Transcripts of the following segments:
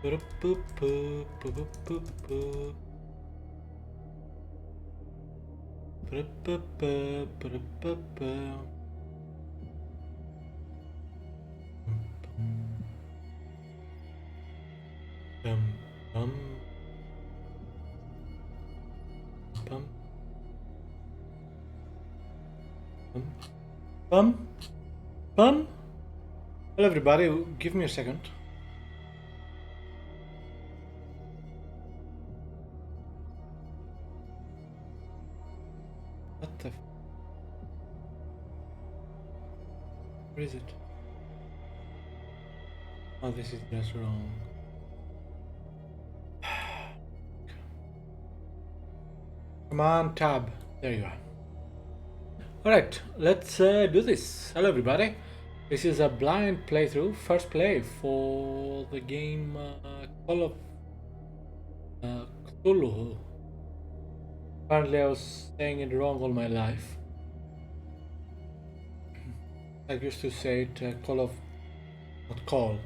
Hello everybody, give me a second. What the where is it? Oh, this is just wrong. Come on, tab. There you are. Alright, let's do this. Hello everybody. This is a blind playthrough, first play for the game Call of Cthulhu. Apparently I was saying it wrong all my life. I used to say it Call of, not Call,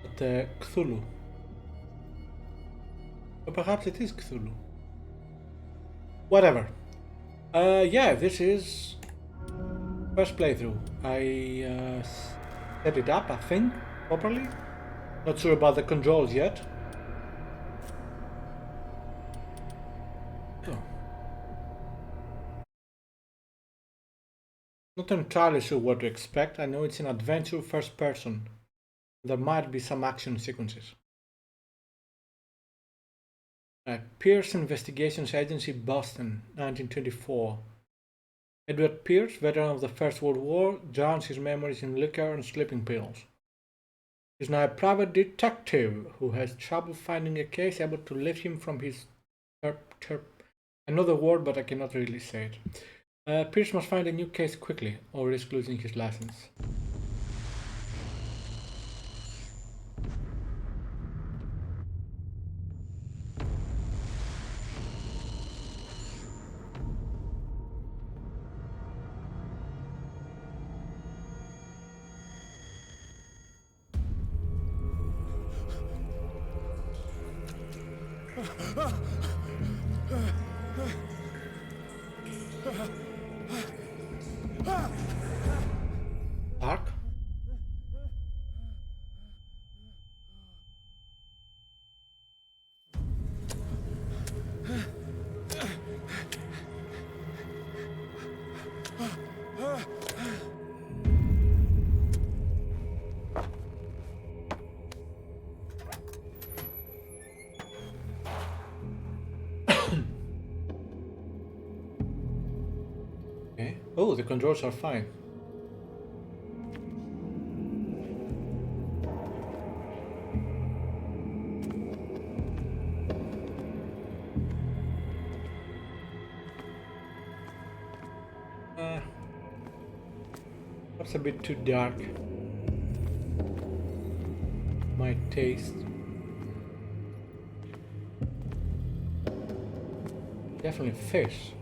but Cthulhu. Or perhaps it is Cthulhu. Whatever. Yeah, this is first playthrough. I set it up, I think, properly. Not sure about the controls yet. Oh. Not entirely sure what to expect. I know it's an adventure first person. There might be some action sequences. Pierce Investigations Agency, Boston, 1924. Edward Pierce, veteran of the First World War, drowns his memories in liquor and sleeping pills. He's now a private detective who has trouble finding a case able to lift him from his another word, but I cannot really say it. Pierce must find a new case quickly or risk losing his license. Dark? Okay. Oh, the controls are fine. That's a bit too dark. My taste. Definitely fish.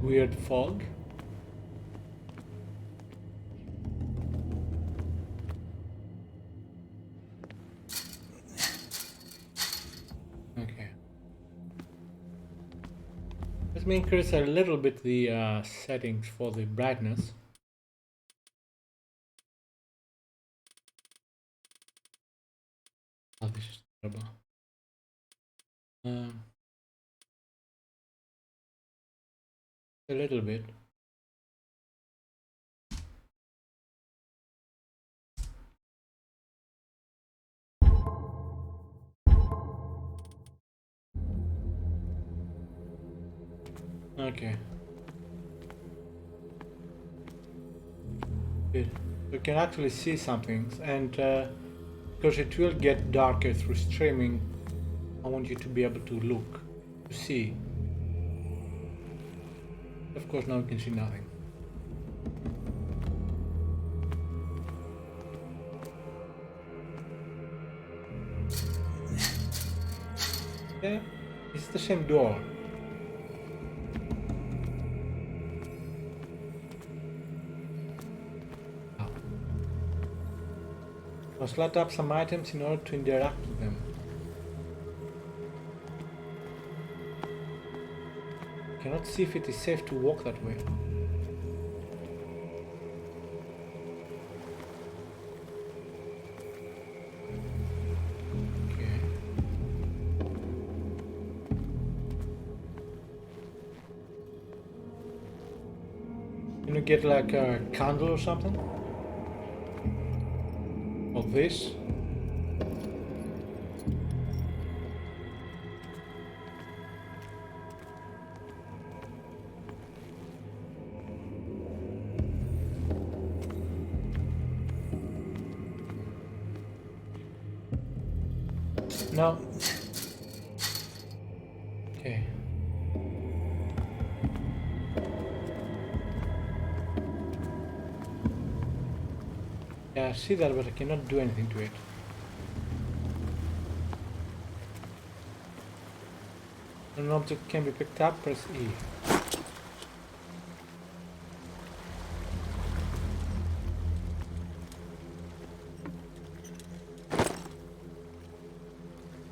Weird fog. Okay. Let me increase a little bit the settings for the brightness. Oh, this is terrible. A little bit. Okay. Good. You can actually see some things, and because it will get darker through streaming, I want you to be able to look, to see. Of course, now you can see nothing. Yeah, it's the same door. Must light up some items in order to interact with them. Cannot see if it is safe to walk that way. Okay. Can you get like a candle or something? Or this? No. Okay. Yeah, I see that, but I cannot do anything to it. An object can be picked up, press E.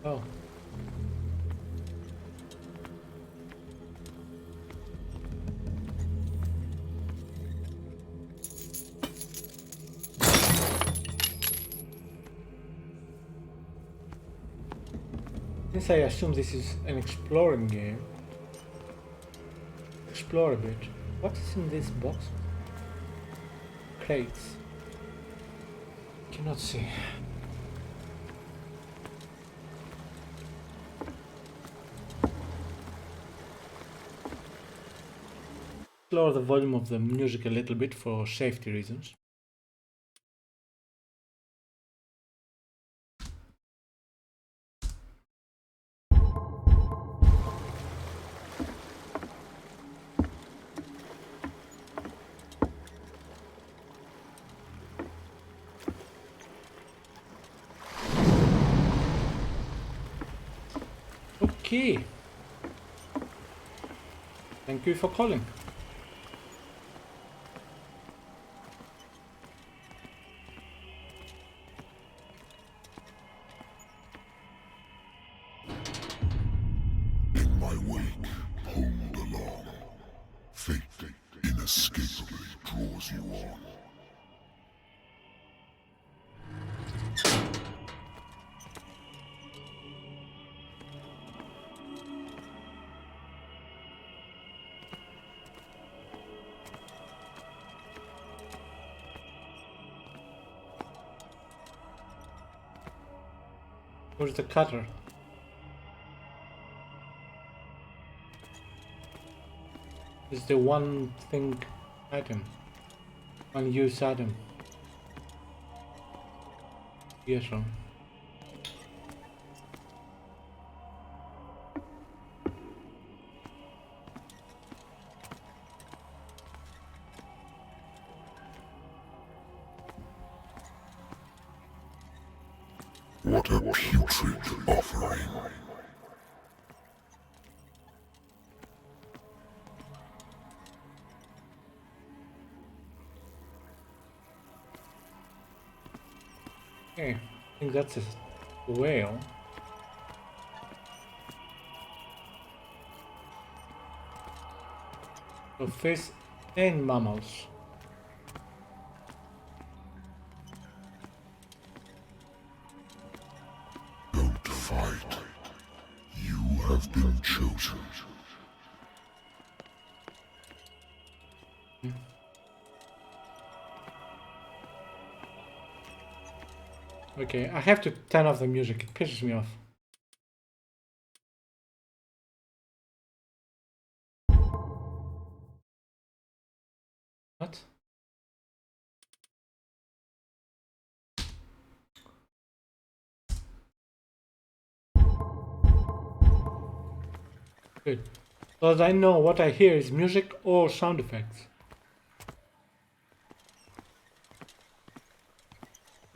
Oh. Since I assume this is an exploring game, explore a bit. What is in this box? Crates. Cannot see. Lower the volume of the music a little bit for safety reasons. Okay. Thank you for calling. In my wake, pulled along, fate inescapably draws you on. Where's the cutter? Is the one thing item. One use item. Yes, sir. What a putrid offering. Okay, I think that's a whale. So fish and mammals. Don't fight. You have been chosen. Okay, I have to turn off the music, it pisses me off. What? Good. So that I know what I hear is music or sound effects.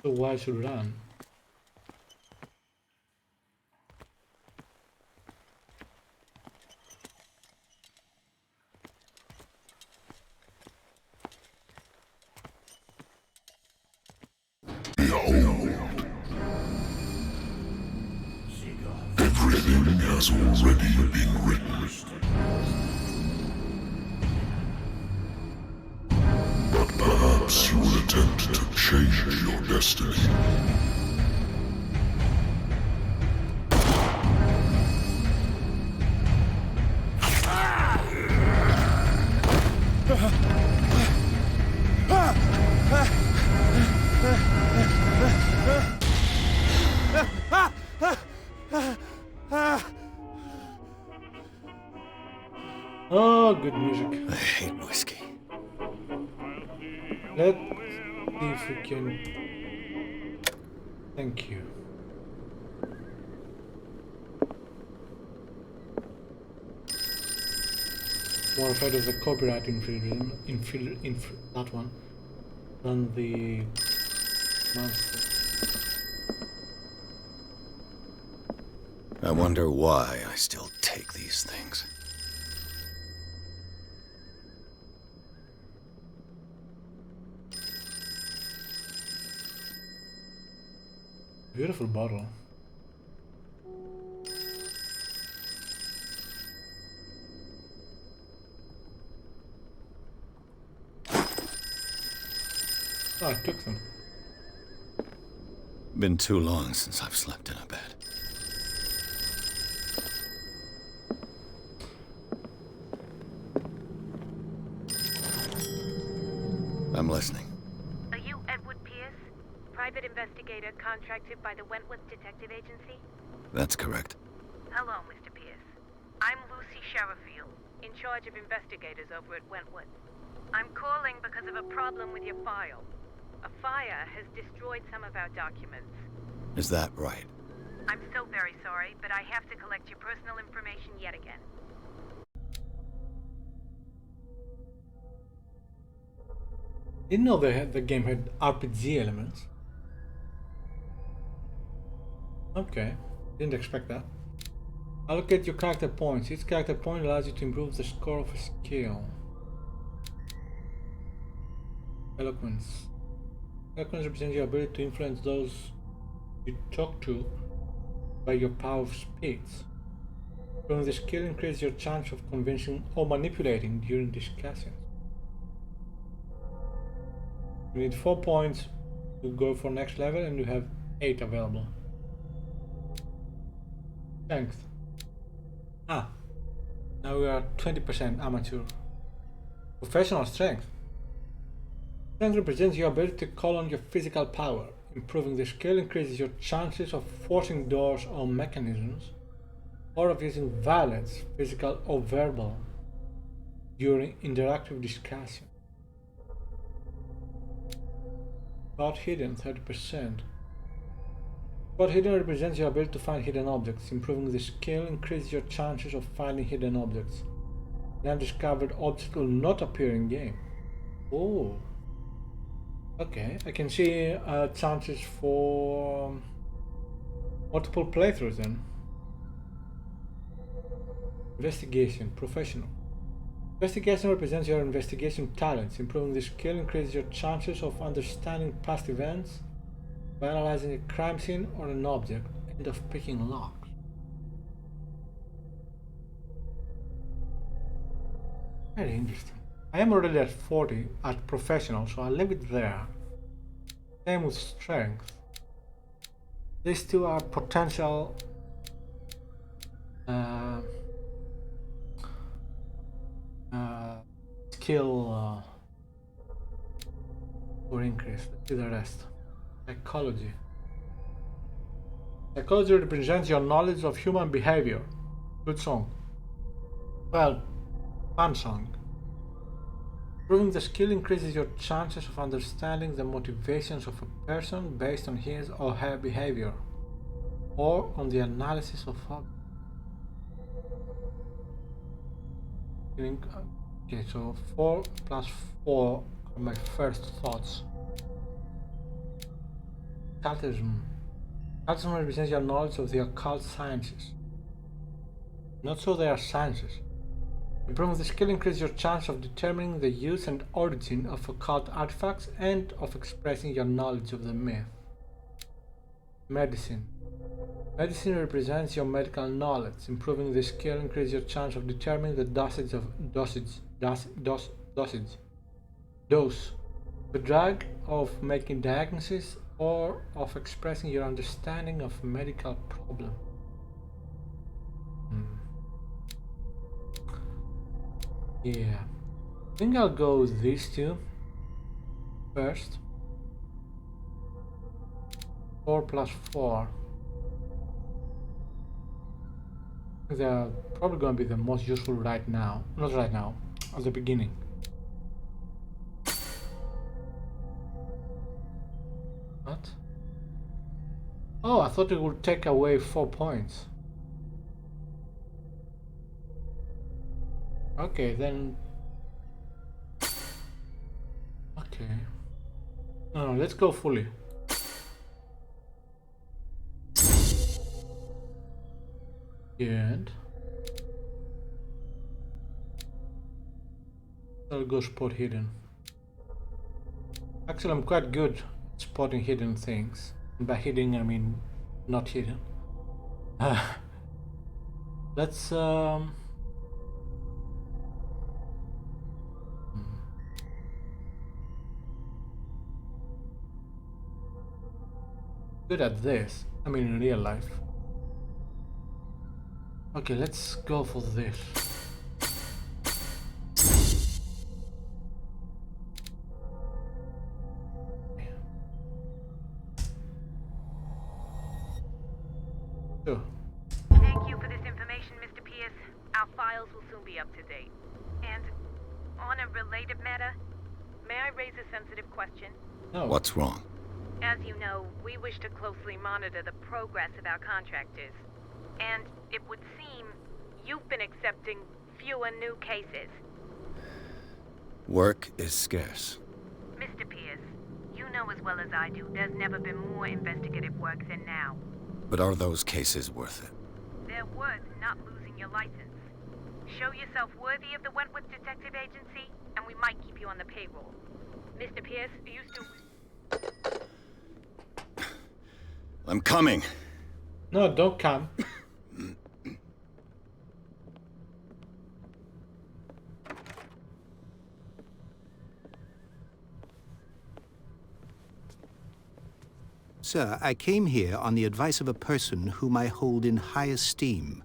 So why should run? Behold has already been written. But perhaps you will attempt to change your destiny. Oh, good music. I hate whiskey. Let's see if we can... Thank you. More afraid of the copyright infringement, that one, than the monster. I wonder why I still take these things. Beautiful bottle. Oh, I took them. Been too long since I've slept in a bed. I'm listening. Are you Edward Pierce, private investigator contracted by the Wentworth Detective Agency? That's correct. Hello, Mr. Pierce. I'm Lucy Sherifield, in charge of investigators over at Wentworth. I'm calling because of a problem with your file. A fire has destroyed some of our documents. Is that right? I'm so very sorry, but I have to collect your personal information yet again. Didn't know the game had RPG elements. Okay, didn't expect that. Allocate your character points. Each character point allows you to improve the score of a skill. Eloquence. Eloquence represents your ability to influence those you talk to by your power of speech. Improving the skill increases your chance of convincing or manipulating during discussions. You need 4 points to go for next level and you have 8 available. Strength. Ah, now we are 20% amateur. Professional strength. Strength represents your ability to call on your physical power. Improving the skill increases your chances of forcing doors or mechanisms, or of using violence, physical or verbal, during interactive discussion. Spot hidden, 30%. Spot hidden represents your ability to find hidden objects. Improving the skill increases your chances of finding hidden objects. An undiscovered object will not appear in game. Oh. Okay, I can see chances for multiple playthroughs then. Investigation, professional. Investigation represents your investigation talents. Improving the skill increases your chances of understanding past events by analyzing a crime scene or an object and of picking locks. Very interesting. I am already at 40 at professional, so I'll leave it there. Same with strength. These two are potential skill or increase. Let's see the rest. Psychology. Psychology represents your knowledge of human behavior. Good song. Well, fun song. Improving the skill increases your chances of understanding the motivations of a person based on his or her behavior, or on the analysis of objects. Okay, so 4 plus 4 are my first thoughts. Occultism. Occultism represents your knowledge of the occult sciences. Not so they are sciences. Improving the skill increases your chance of determining the use and origin of occult artifacts and of expressing your knowledge of the myth. Medicine. Medicine represents your medical knowledge. Improving this skill increases your chance of determining the dosage, the drug, of making diagnosis, or of expressing your understanding of medical problem. Yeah, I think I'll go with these two first. 4 plus 4. They're probably going to be the most useful right now. Not right now, at the beginning. What? Oh, I thought it would take away 4 points. Okay, then... Okay. No, let's go fully. Good. I'll go spot hidden. Actually, I'm quite good at spotting hidden things. And by hidden, I mean not hidden. Let's good at this. I mean in real life. Okay, let's go for this. Sure. Thank you for this information, Mr. Pierce. Our files will soon be up to date. And on a related matter, may I raise a sensitive question? No. What's wrong? As you know, we wish to closely monitor the progress of our contractors. And it would seem you've been accepting fewer new cases. Work is scarce. Mr. Pierce, you know as well as I do, there's never been more investigative work than now. But are those cases worth it? They're worth not losing your license. Show yourself worthy of the Wentworth Detective Agency, and we might keep you on the payroll. Mr. Pierce, are you still... I'm coming. No, don't come. Sir, I came here on the advice of a person whom I hold in high esteem,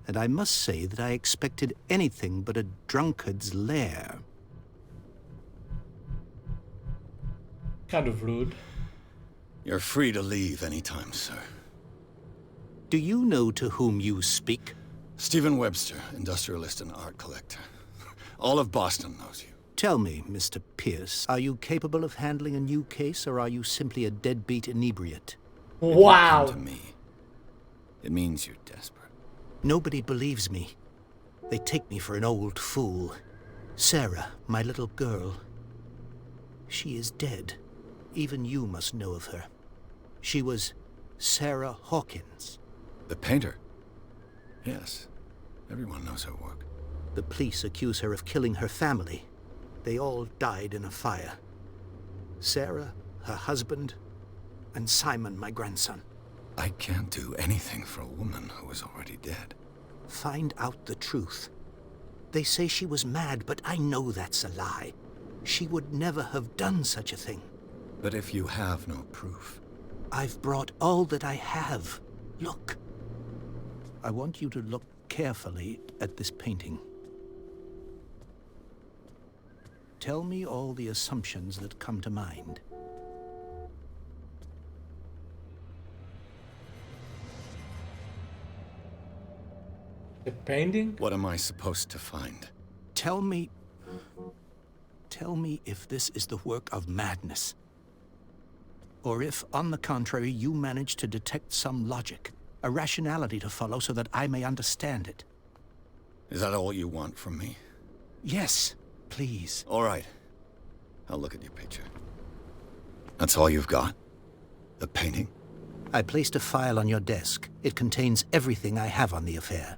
and I must say that I expected anything but a drunkard's lair. Kind of rude. You're free to leave anytime, sir. Do you know to whom you speak? Stephen Webster, industrialist and art collector. All of Boston knows you. Tell me, Mr. Pierce, are you capable of handling a new case, or are you simply a deadbeat inebriate? Wow. Come to me. It means you're desperate. Nobody believes me. They take me for an old fool. Sarah, my little girl, she is dead. Even you must know of her. She was Sarah Hawkins. The painter? Yes. Everyone knows her work. The police accuse her of killing her family. They all died in a fire. Sarah, her husband, and Simon, my grandson. I can't do anything for a woman who is already dead. Find out the truth. They say she was mad, but I know that's a lie. She would never have done such a thing. But if you have no proof... I've brought all that I have. Look. I want you to look carefully at this painting. Tell me all the assumptions that come to mind. The painting? What am I supposed to find? Tell me if this is the work of madness. Or if, on the contrary, you manage to detect some logic, a rationality to follow so that I may understand it. Is that all you want from me? Yes, please. All right. I'll look at your picture. That's all you've got? The painting? I placed a file on your desk. It contains everything I have on the affair.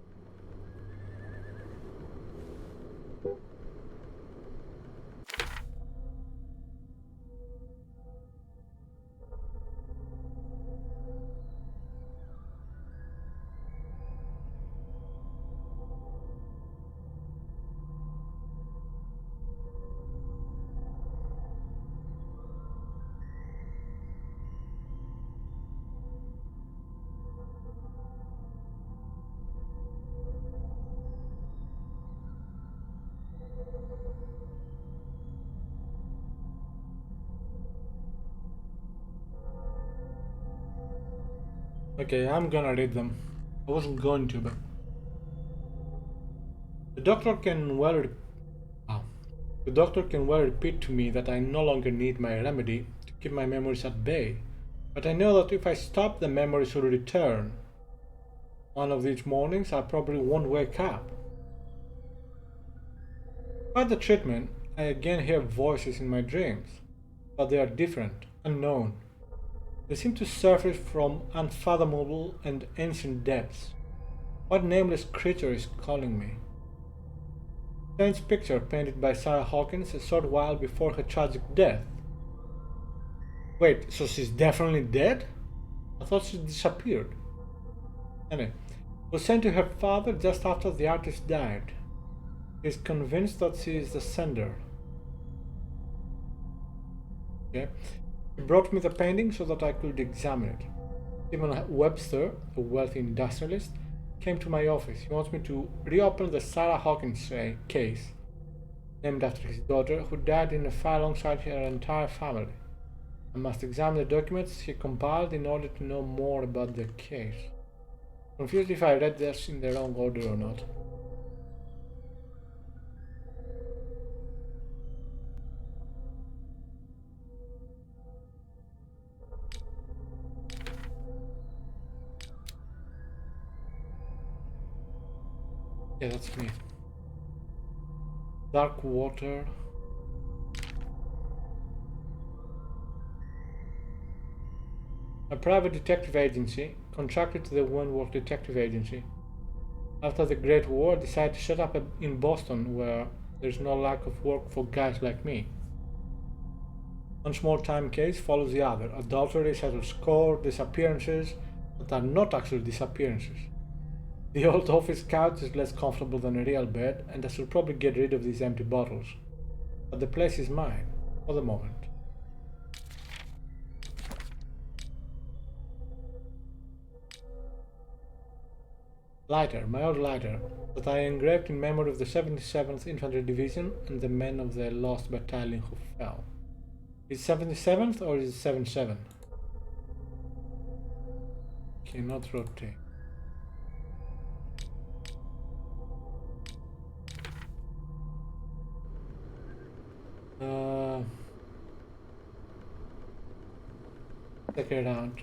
Okay, I'm gonna read them. I wasn't going to, but the doctor can well re- wow. The doctor can well repeat to me that I no longer need my remedy to keep my memories at bay, but I know that if I stop, the memories will return. One of these mornings, I probably won't wake up. By the treatment, I again hear voices in my dreams, but they are different, unknown. They seem to surface from unfathomable and ancient depths. What nameless creature is calling me? Strange picture painted by Sarah Hawkins a short while before her tragic death. Wait, so she's definitely dead? I thought she disappeared. Anyway, was sent to her father just after the artist died. He is convinced that she is the sender. Okay. He brought me the painting so that I could examine it. Stephen Webster, a wealthy industrialist, came to my office. He wants me to reopen the Sarah Hawkins case, named after his daughter, who died in a fire alongside her entire family. I must examine the documents he compiled in order to know more about the case. Confused if I read this in the wrong order or not. Yeah, that's me. Dark water. A private detective agency contracted to the Wentworth Detective Agency. After the Great War, decided to set up in Boston, where there's no lack of work for guys like me. One small-time case follows the other. Adultery settles score, disappearances that are not actually disappearances. The old office couch is less comfortable than a real bed, and I should probably get rid of these empty bottles. But the place is mine, for the moment. Lighter, my old lighter, that I engraved in memory of the 77th Infantry Division and the men of the lost battalion who fell. Is it 77th or is it 77? Cannot rotate. Check it out.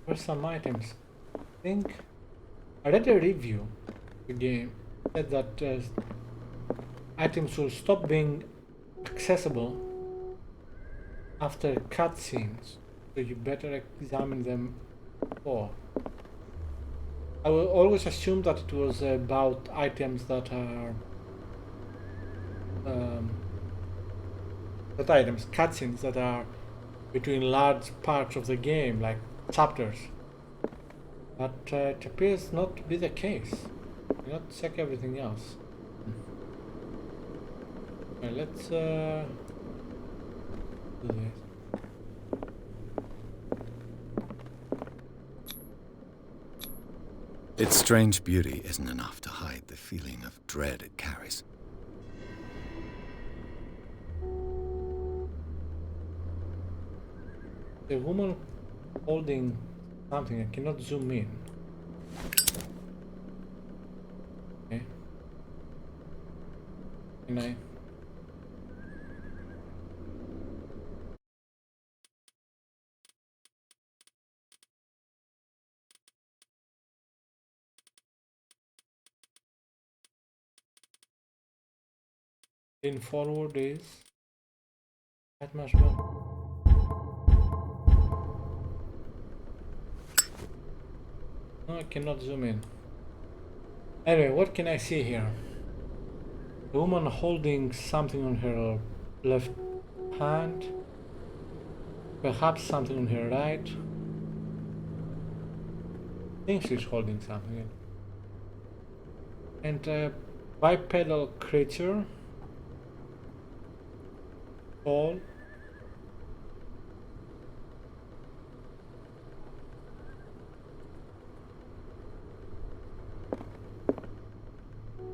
Where's some items? I think I read a review of the game said that items will stop being accessible after cutscenes, so you better examine them before. I will always assume that it was about items that are cutscenes that are between large parts of the game, like chapters. But it appears not to be the case. Let's check everything else. Okay, let's do this. Its strange beauty isn't enough to hide the feeling of dread it carries. The woman holding something, I cannot zoom in. Okay. Can I? In forward is that much more. No, I cannot zoom in. Anyway, what can I see here? A woman holding something on her left hand. Perhaps something on her right. I think she's holding something. And a bipedal creature. Tall.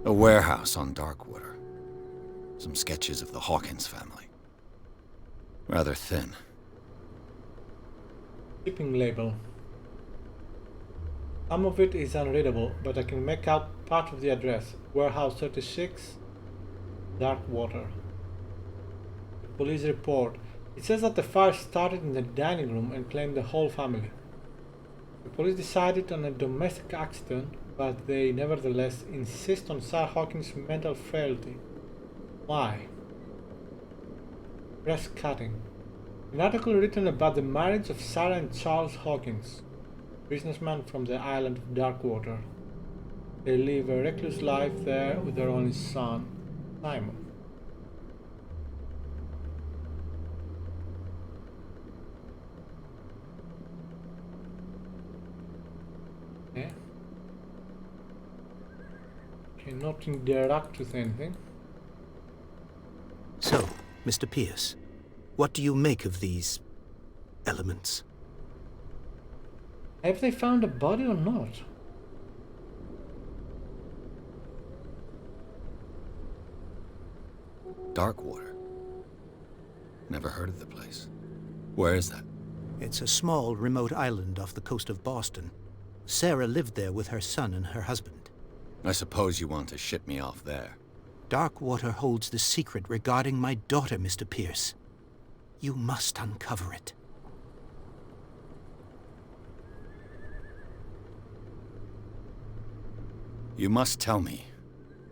A warehouse on Darkwater. Some sketches of the Hawkins family. Rather thin. Shipping label. Some of it is unreadable, but I can make out part of the address. Warehouse 36, Darkwater. The police report. It says that the fire started in the dining room and claimed the whole family. The police decided on a domestic accident, but they nevertheless insist on Sarah Hawkins' mental frailty. Why? Press cutting. An article written about the marriage of Sarah and Charles Hawkins, businessman from the island of Darkwater. They live a recluse life there with their only son, Simon. Okay. Cannot interact with anything. So, Mr. Pierce, what do you make of these elements? Have they found a body or not? Darkwater. Never heard of the place. Where is that? It's a small, remote island off the coast of Boston. Sarah lived there with her son and her husband. I suppose you want to ship me off there. Darkwater holds the secret regarding my daughter, Mr. Pierce. You must uncover it. You must tell me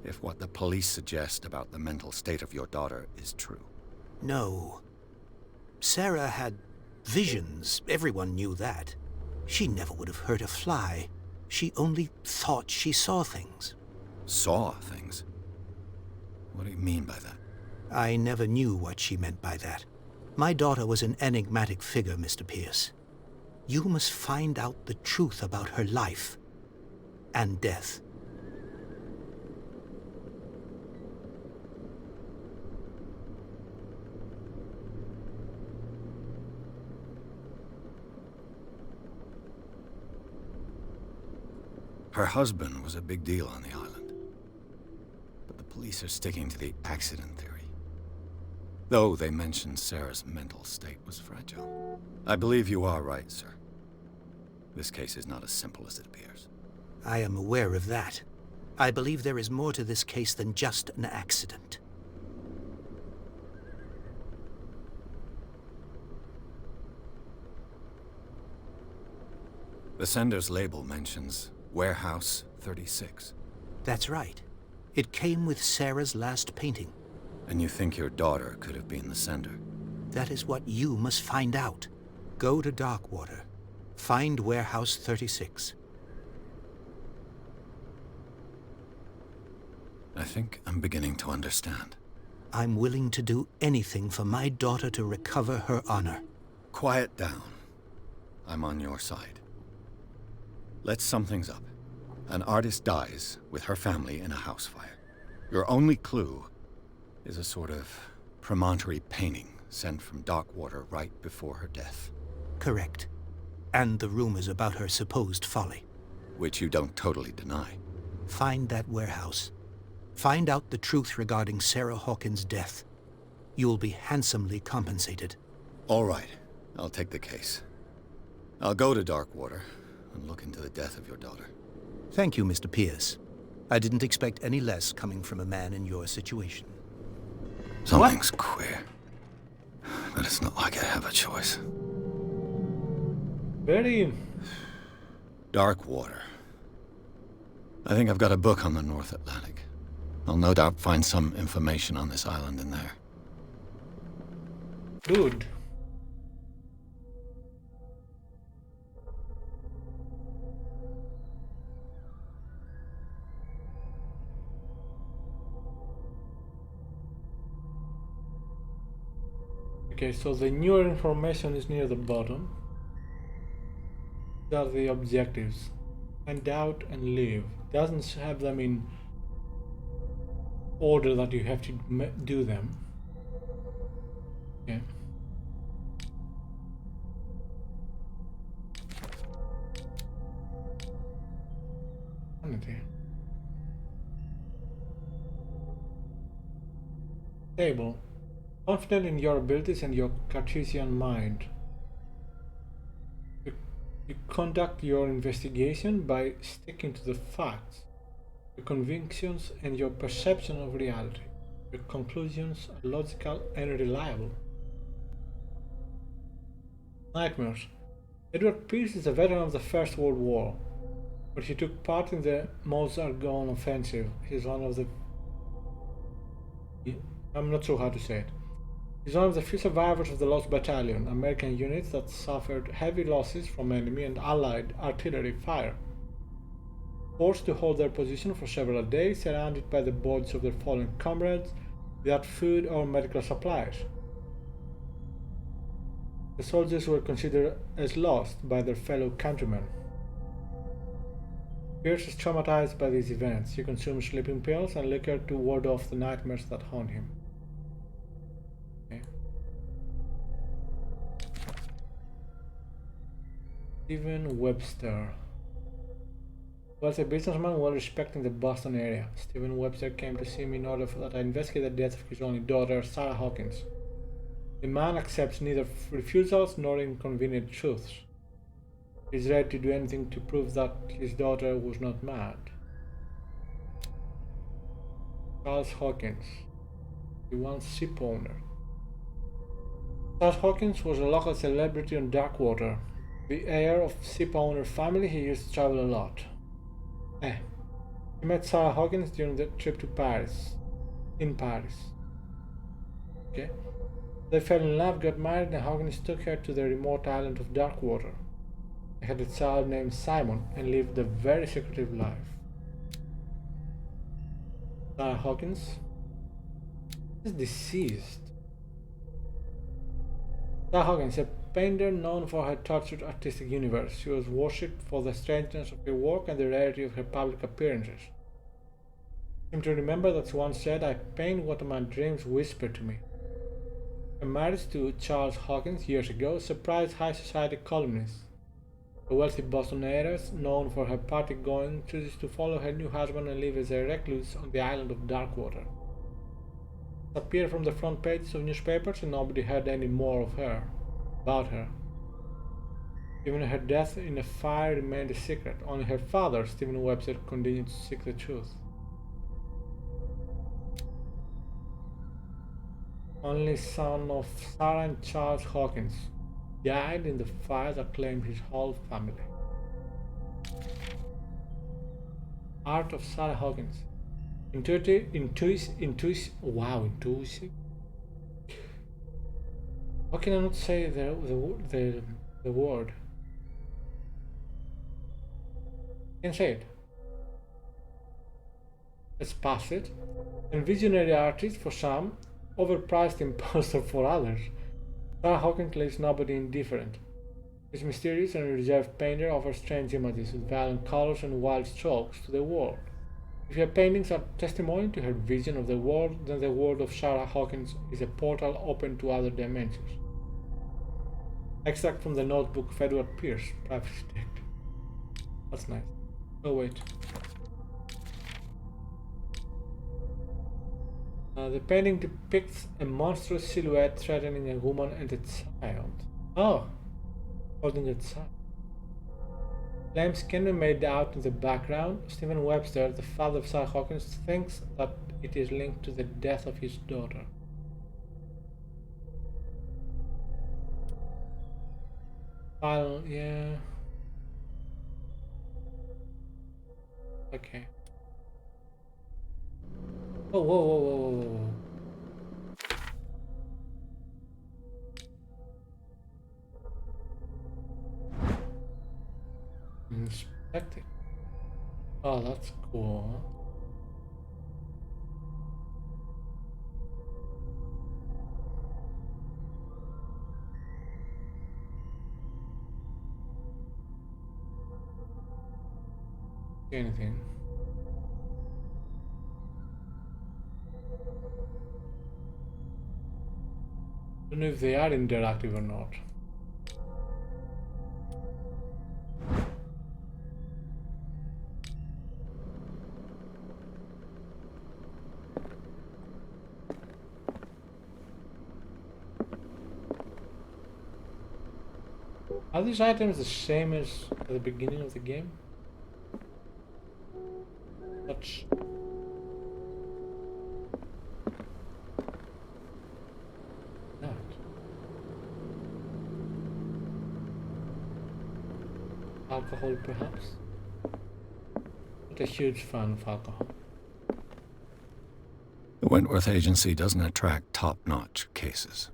if what the police suggest about the mental state of your daughter is true. No. Sarah had visions. Everyone knew that. She never would have hurt a fly. She only thought she saw things. Saw things? What do you mean by that? I never knew what she meant by that. My daughter was an enigmatic figure, Mr. Pierce. You must find out the truth about her life and death. Her husband was a big deal on the island. But the police are sticking to the accident theory. Though they mentioned Sarah's mental state was fragile. I believe you are right, sir. This case is not as simple as it appears. I am aware of that. I believe there is more to this case than just an accident. The sender's label mentions Warehouse 36. That's right. It came with Sarah's last painting. And you think your daughter could have been the sender? That is what you must find out. Go to Darkwater. Find Warehouse 36. I think I'm beginning to understand. I'm willing to do anything for my daughter to recover her honor. Quiet down. I'm on your side. Let's sum things up. An artist dies with her family in a house fire. Your only clue is a sort of promontory painting sent from Darkwater right before her death. Correct. And the rumors about her supposed folly. Which you don't totally deny. Find that warehouse. Find out the truth regarding Sarah Hawkins' death. You'll be handsomely compensated. All right. I'll take the case. I'll go to Darkwater and look into the death of your daughter. Thank you, Mr. Pierce. I didn't expect any less coming from a man in your situation. Something's queer. But it's not like I have a choice. Very... Darkwater. I think I've got a book on the North Atlantic. I'll no doubt find some information on this island in there. good. Okay, so the newer information is near the bottom. These are the objectives. Find out and leave. Doesn't have them in order that you have to do them. Okay. Sanity. Table. Confident in your abilities and your Cartesian mind. You conduct your investigation by sticking to the facts, your convictions, and your perception of reality. Your conclusions are logical and reliable. Nightmares. Edward Pierce is a veteran of the First World War, but he took part in the Meuse-Argonne offensive. He's one of the... I'm not sure how to say it. He's one of the few survivors of the Lost Battalion, American units that suffered heavy losses from enemy and Allied artillery fire. Forced to hold their position for several days, surrounded by the bodies of their fallen comrades, without food or medical supplies. The soldiers were considered as lost by their fellow countrymen. Pierce is traumatized by these events. He consumes sleeping pills and liquor to ward off the nightmares that haunt him. Okay. Stephen Webster was a businessman well respected in the Boston area. Stephen Webster came to see me in order that I investigate the death of his only daughter, Sarah Hawkins. The man accepts neither refusals nor inconvenient truths. He is ready to do anything to prove that his daughter was not mad. Charles Hawkins, the once ship owner. Charles Hawkins was a local celebrity on Darkwater. The heir of ship owner family, he used to travel a lot. He met Sarah Hawkins during the trip to Paris. In Paris. Okay. They fell in love, got married, and Hawkins took her to the remote island of Darkwater. They had a child named Simon and lived a very secretive life. Sarah Hawkins is deceased. Sarah Hawkins, a painter known for her tortured artistic universe. She was worshipped for the strangeness of her work and the rarity of her public appearances. I seem to remember that she once said, "I paint what my dreams whisper to me." Her marriage to Charles Hawkins years ago surprised high society columnists. The wealthy Boston heiress, known for her party-going, chooses to follow her new husband and live as a recluse on the island of Darkwater. She appeared from the front pages of newspapers and nobody heard any more of her, about her. Even her death in a fire remained a secret. Only her father, Stephen Webster, continued to seek the truth. Only son of Sarah and Charles Hawkins, died in the fire that claimed his whole family. Art of Sarah Hawkins. Intuitive. How can I not say the word? I can say it. Let's pass it. And visionary artist for some, overpriced imposter for others. Sarah Hawkins leaves nobody indifferent. This mysterious and reserved painter offers strange images with violent colors and wild strokes to the world. If her paintings are testimony to her vision of the world, then the world of Sarah Hawkins is a portal open to other dimensions. Extract from the notebook of Edward Pierce, privacy detected. That's nice. Oh wait. The painting depicts a monstrous silhouette threatening a woman and a child. Oh, holding a child. Flames can be made out in the background. Stephen Webster, the father of Sarah Hawkins, thinks that it is linked to the death of his daughter. Yeah. Okay. Oh, whoa. Inspect it. Oh, that's cool. Anything. I don't know if they are interactive or not. Are these items the same as at the beginning of the game? That's not. Alcohol, perhaps? Not a huge fan of alcohol. The Wentworth Agency doesn't attract top-notch cases.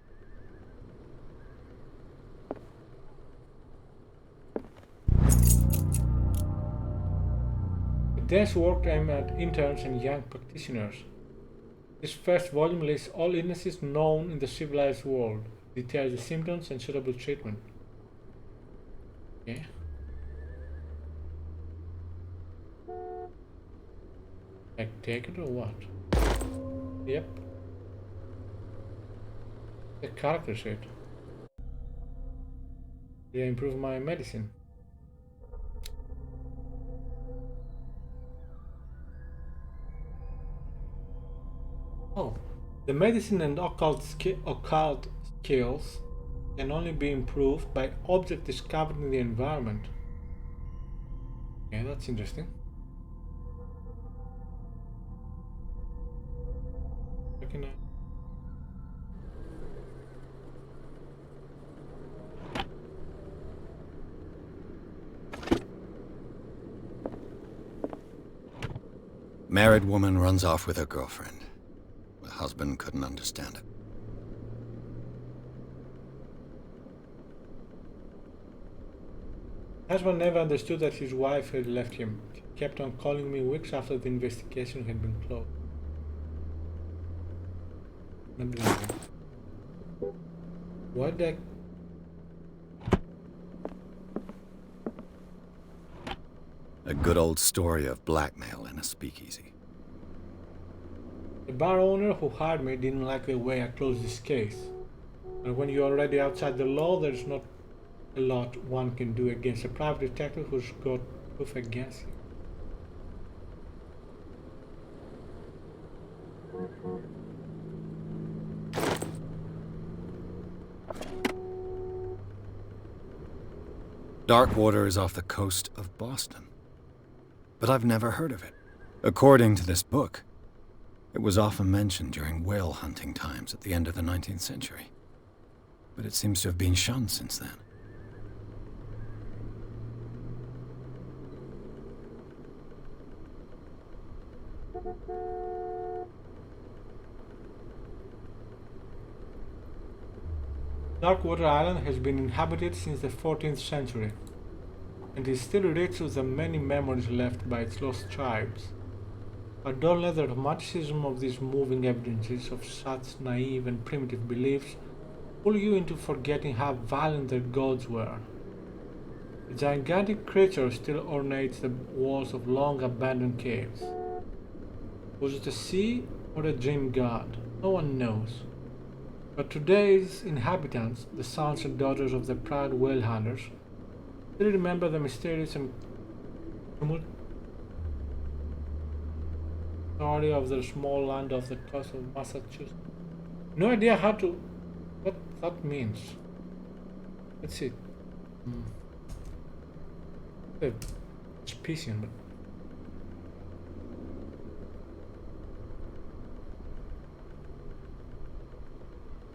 A day's work aimed at interns and young practitioners. This first volume lists all illnesses known in the civilized world, details the symptoms and suitable treatment. Okay. Like take it or what? Yep. The character sheet. Did I improve my medicine? Oh, the medicine and occult skills can only be improved by objects discovered in the environment. Okay, that's interesting. How can I? Married woman runs off with her girlfriend. The husband couldn't understand it. Husband never understood that his wife had left him. He kept on calling me weeks after the investigation had been closed. Why did A good old story of blackmail in a speakeasy. The bar owner who hired me didn't like the way I closed this case. And when you're already outside the law, there's not a lot one can do against a private detective who's got proof against him. Darkwater is off the coast of Boston. But I've never heard of it. According to this book, it was often mentioned during whale hunting times at the end of the 19th century. But it seems to have been shunned since then. Darkwater Island has been inhabited since the 14th century, and is still rich with the many memories left by its lost tribes. But don't let the romanticism of these moving evidences of such naive and primitive beliefs pull you into forgetting how violent their gods were. A gigantic creature still ornates the walls of long abandoned caves. Was it a sea or a dream god? No one knows. But today's inhabitants, the sons and daughters of the proud whale hunters, still remember the mysterious and tumultuous story of their small land off the coast of Massachusetts. No idea what that means. Let's see. It's Piscian, but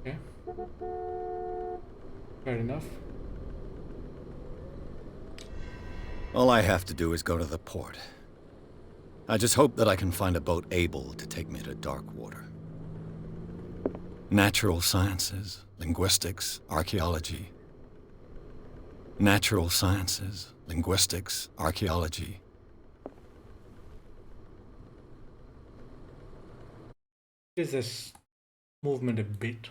okay. Fair enough. All I have to do is go to the port. I just hope that I can find a boat able to take me to Darkwater. Natural sciences, linguistics, archaeology. Natural sciences, linguistics, archaeology. Is this movement a bit?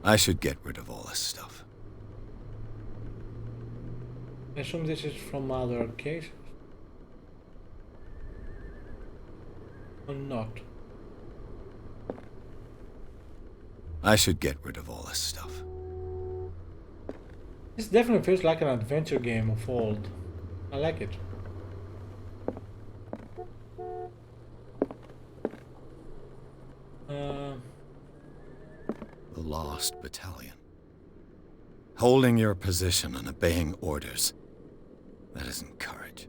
I should get rid of all this stuff. I assume this is from other cases. Or not. I should get rid of all this stuff. This definitely feels like an adventure game of old. I like it. lost battalion. Holding your position and obeying orders. That isn't courage.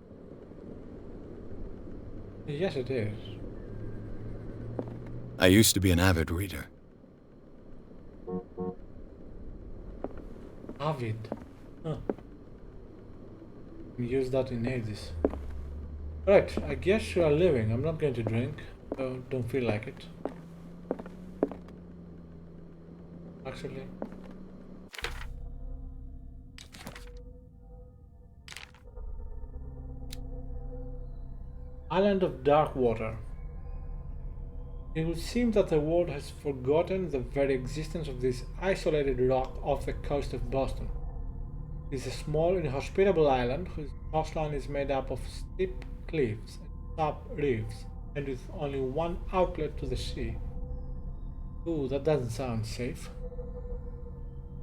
Yes, it is. I used to be an avid reader. Avid. Huh. Use that in ages. Right, I guess you are leaving. I'm not going to drink. Don't feel like it. Actually. Island of Dark Water. It would seem that the world has forgotten the very existence of this isolated rock off the coast of Boston. It is a small, inhospitable island whose coastline is made up of steep cliffs and sharp reefs, and with only one outlet to the sea. Ooh, that doesn't sound safe.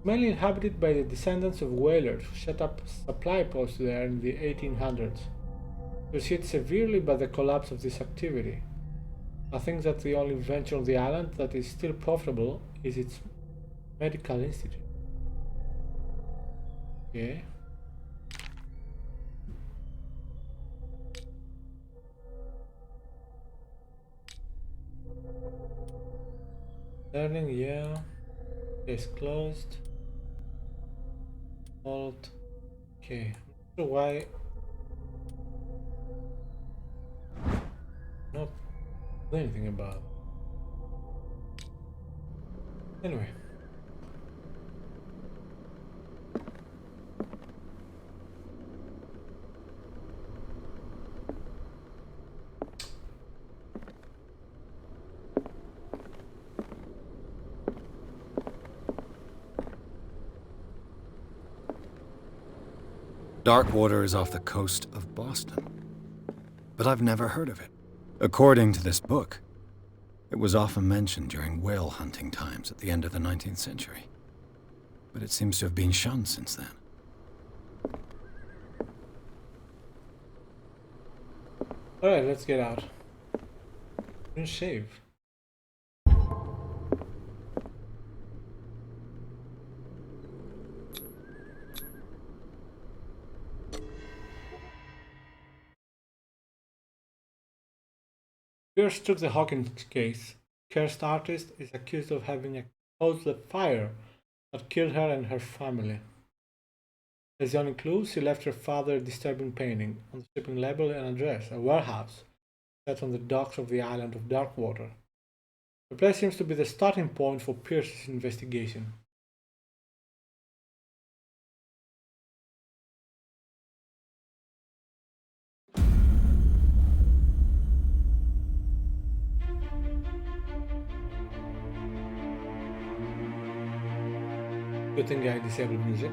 Mainly inhabited by the descendants of whalers who set up supply posts there in the 1800s. It was hit severely by the collapse of this activity. I think that the only venture on the island that is still profitable is its medical institute. Okay. Learning, yeah. Case closed. Alt. Okay. Not sure why. Not do anything about it. Anyway. Darkwater is off the coast of Boston, but I've never heard of it. According to this book, it was often mentioned during whale hunting times at the end of the 19th century, but it seems to have been shunned since then. Alright, let's get out. And shave. Pierce took the Hawkins case. Cursed artist is accused of having caused the fire that killed her and her family. As the only clue, she left her father a disturbing painting on the shipping label and address, a warehouse set on the docks of the island of Darkwater. The place seems to be the starting point for Pierce's investigation. Good thing I disabled music.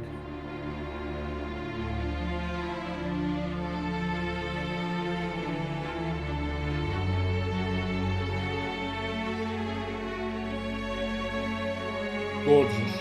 Gorgeous.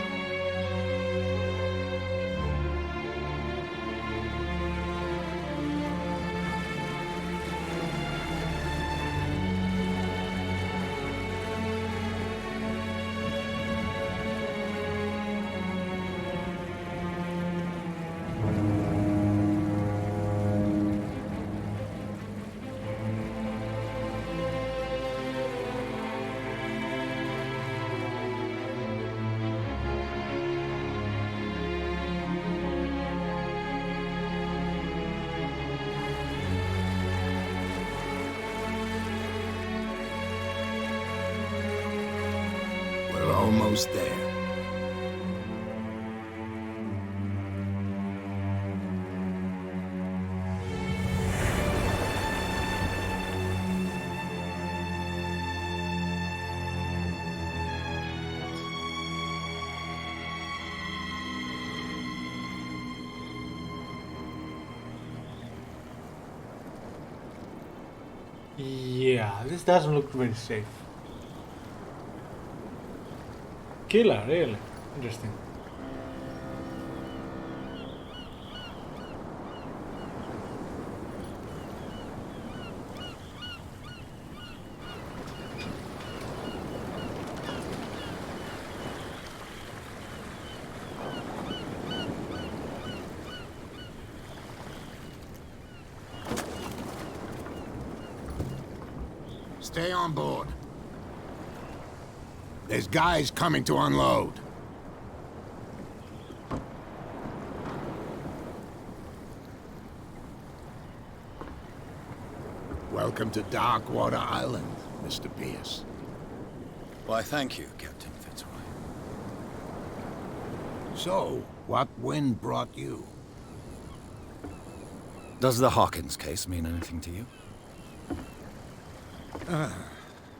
We're almost there. Yeah, this doesn't look very safe. Killer, really? Interesting. Stay on board. There's guys coming to unload. Welcome to Darkwater Island, Mr. Pierce. Why, thank you, Captain Fitzroy. So, what wind brought you? Does the Hawkins case mean anything to you?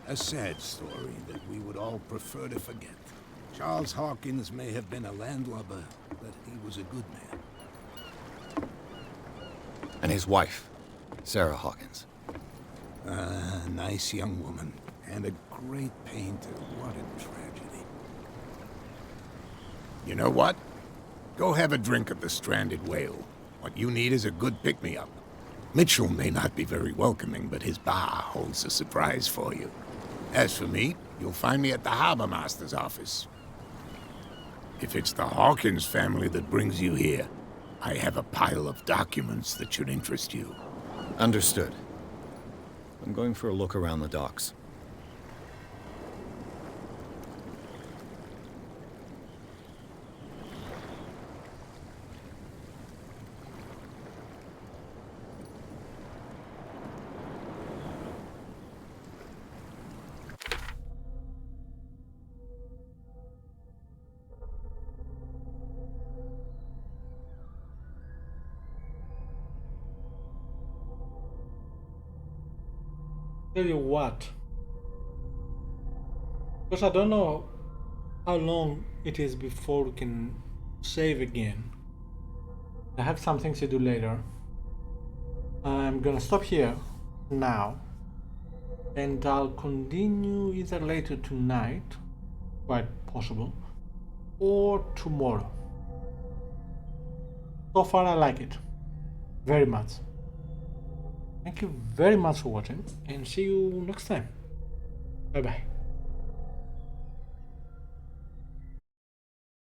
A sad story that we would all prefer to forget. Charles Hawkins may have been a landlubber, but he was a good man. And his wife, Sarah Hawkins. A nice young woman, and a great painter. What a tragedy. You know what? Go have a drink at the Stranded Whale. What you need is a good pick-me-up. Mitchell may not be very welcoming, but his bar holds a surprise for you. As for me, you'll find me at the Harbor Master's office. If it's the Hawkins family that brings you here, I have a pile of documents that should interest you. Understood. I'm going for a look around the docks. Tell you what, because I don't know how long it is before we can save again. I have some things to do later. I'm gonna stop here now, and I'll continue either later tonight, quite possible, or tomorrow. So far I like it very much. Thank you very much for watching, and see you next time. Bye bye.